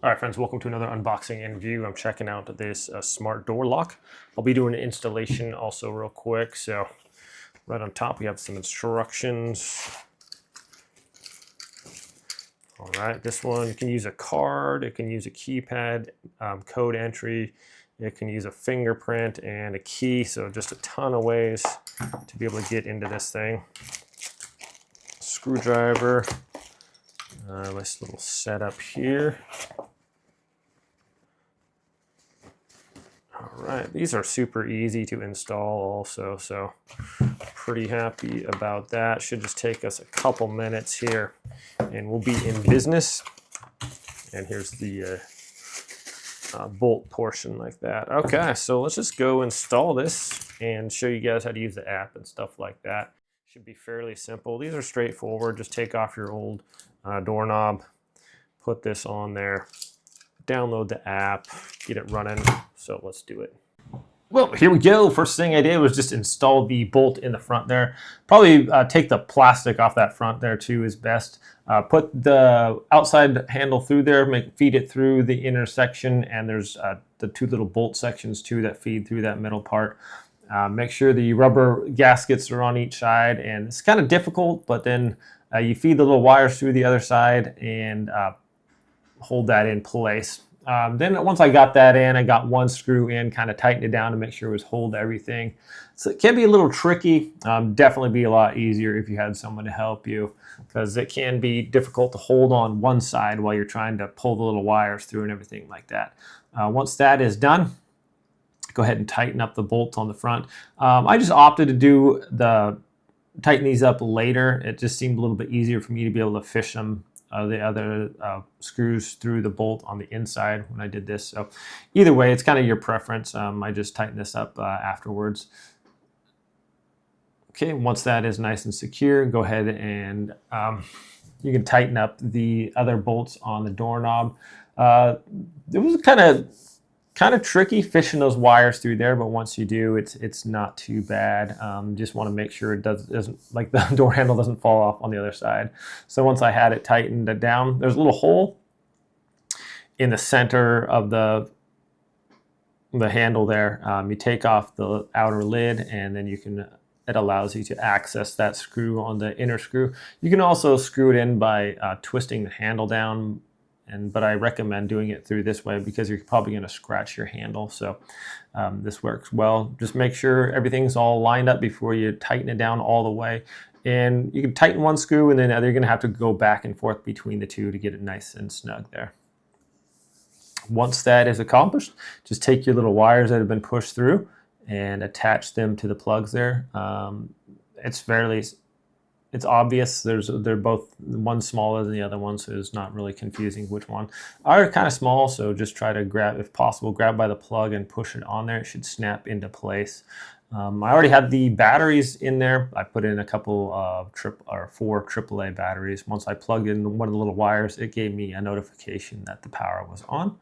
All right, friends, welcome to another unboxing and review. I'm checking out this smart door lock. I'll be doing an installation also real quick. So right on top, we have some instructions. All right, this one, you can use a card, it can use a keypad code entry, it can use a fingerprint and a key. So just a ton of ways to be able to get into this thing. Screwdriver, nice little setup here. All right, these are super easy to install also, so pretty happy about that. Should just take us a couple minutes here and we'll be in business. And here's the bolt portion like that. Okay, so let's just go install this and show you guys how to use the app and stuff like that. Should be fairly simple. These are straightforward. Just take off your old doorknob, put this on there, download the app, get it running. So let's do it. Well, here we go. First thing I did was just install the bolt in the front there. Probably take the plastic off that front there too is best. Put the outside handle through there, feed it through the intersection, and there's the two little bolt sections too that feed through that middle part. Make sure the rubber gaskets are on each side, and it's kind of difficult, but then you feed the little wires through the other side and hold that in place. Then once I got that in, I got one screw in, kind of tightened it down to make sure it was hold everything. So it can be a little tricky. Definitely be a lot easier if you had someone to help you, because it can be difficult to hold on one side while you're trying to pull the little wires through and everything like that. Once that is done, go ahead and tighten up the bolts on the front. I just opted to tighten these up later. It just seemed a little bit easier for me to be able to fish them the other screws through the bolt on the inside when I did this. So either way, it's kind of your preference. I just tightened this up afterwards. Okay, once that is nice and secure, go ahead and you can tighten up the other bolts on the doorknob. It was kind of tricky fishing those wires through there, but once you do, it's not too bad. Just want to make sure it doesn't like the door handle doesn't fall off on the other side. So once I had it tightened down, there's a little hole in the center of the handle there. You take off the outer lid, and then it allows you to access that screw on the inner screw. You can also screw it in by twisting the handle down. But I recommend doing it through this way because you're probably going to scratch your handle. So this works well. Just make sure everything's all lined up before you tighten it down all the way. And you can tighten one screw, and then you're going to have to go back and forth between the two to get it nice and snug there. Once that is accomplished, just take your little wires that have been pushed through and attach them to the plugs there. It's obvious. They're both, one's smaller than the other one, so it's not really confusing which one. Are kind of small, so just try to grab, if possible, grab by the plug and push it on there. It should snap into place. I already had the batteries in there. I put in a couple of 4 AAA batteries. Once I plugged in one of the little wires, it gave me a notification that the power was on,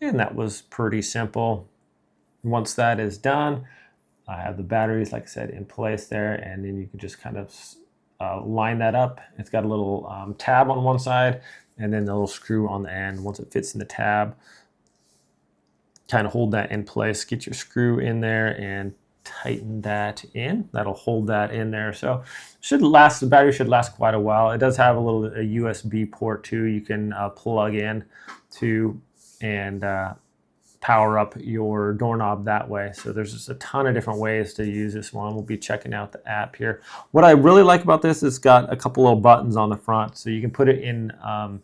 and that was pretty simple. Once that is done, I have the batteries, like I said, in place there, and then you can just kind of line that up. It's got a little tab on one side and then the little screw on the end. Once it fits in the tab, kind of hold that in place, get your screw in there and tighten that in. That'll hold that in there. So the battery should last quite a while. It does have a USB port too. You can plug in to and power up your doorknob that way. So there's just a ton of different ways to use this one. We'll be checking out the app here. What I really like about this is it's got a couple of buttons on the front, so you can put it in a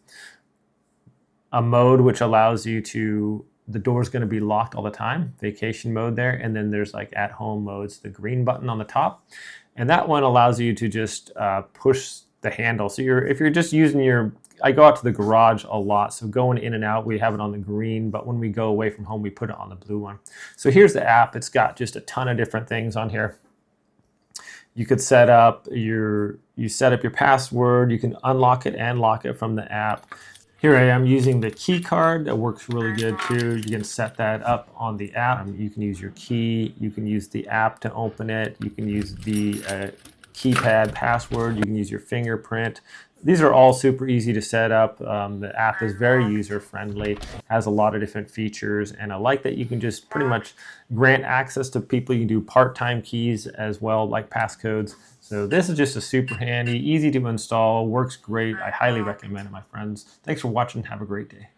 mode which allows you to, the door's going to be locked all the time, vacation mode there, and then there's like at home modes, the green button on the top, and that one allows you to just push the handle. So if you're just using I go out to the garage a lot, so going in and out, we have it on the green, but when we go away from home, we put it on the blue one. So here's the app. It's got just a ton of different things on here. You could set up your password. You can unlock it and lock it from the app. Here I am using the key card. That works really good too. You can set that up on the app. You can use your key. You can use the app to open it. You can use the keypad password. You can use your fingerprint. These are all super easy to set up. The app is very user-friendly, has a lot of different features, and I like that you can just pretty much grant access to people. You can do part-time keys as well, like passcodes. So this is just a super handy, easy to install, works great. I highly recommend it, my friends. Thanks for watching. Have a great day.